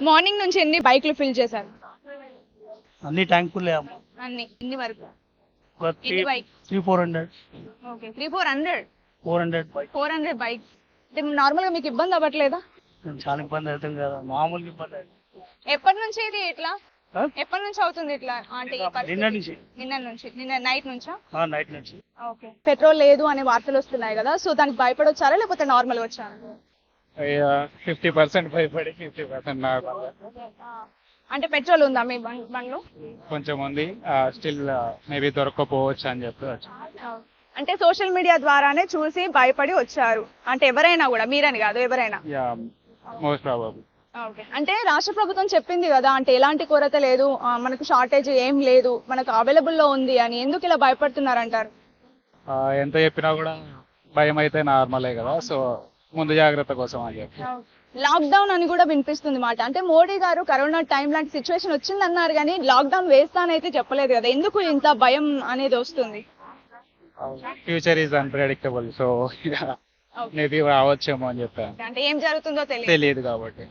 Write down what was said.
Morning నుంచి ఎన్ని బైక్లు ఫిల్ చేశారు? అన్ని ట్యాంకులే అన్ని ఇన్ని వరకు ఒక ఎన్ని బైక్? 300-400 okay 300-400 400 bike 400 bikes. అంటే నార్మల్ గా మీకు ఇబ్బంది అవ్వట్లేదా? చాలా ఇబ్బంది అవుతుంది కదా, మామూలుగా ఇబ్బంది అవుతుంది. ఎప్పటి నుంచి ఇది ఇట్లా? ఆ? ఎప్పటి నుంచి అవుతుంది ఇట్లా? అంటే ఈ పరిస్థితి? నిన్న నుంచి. నిన్న నైట్ నుంచా? నైట్ నుంచి. ఓకే. పెట్రోల్ లేదు అనే వార్తలు వస్తున్నాయి కదా, సో దానికి భయపడొచ్చారా లేకపోతే నార్మల్ వచ్చారా? 50% భయపడి 50% నార్మల్. అంటే పెట్రోల్ ఉందా మీ బండ్లో? కొంచెం ఉంది, స్టిల్ మేబీ దొరకకపోవచ్చు అని చెప్పి వచ్చి. అంటే సోషల్ మీడియా ద్వారానే చూసి భయపడి వచ్చారు అంటే ఎవరైనా కూడా, మీరని కాదు ఎవరైనా? Most probable. ఓకే. అంటే రాష్ట్ర ప్రభుత్వం చెప్పింది కదా, అంటే ఎలాంటి కొరత లేదు, మనకు షార్టేజ్ ఏం లేదు, మనకు అవైలబుల్ లో ఉంది అని, ఎందుకు ఇలా భయపడుతున్నారు అంటారు? ఎంత చెప్పినా కూడా భయం అయితే నార్మలే కదా, సో ముందు జాగ్రత్త కోసం అని చెప్పి. లాక్డౌన్ అని కూడా వినిపిస్తుంది మాట. అంటే మోడీ గారు కరోనా టైం లాంటి సిచ్యువేషన్ వచ్చిందన్నారు కానీ లాక్డౌన్ వేస్తానైతే చెప్పలేదు కదా, ఎందుకు ఇంత భయం అనేది వస్తుంది? Future is unpredictable, so maybe రావచ్చేమో అని చెప్పాను. అంటే ఏం జరుగుతుందో తెలియదు కాబట్టి.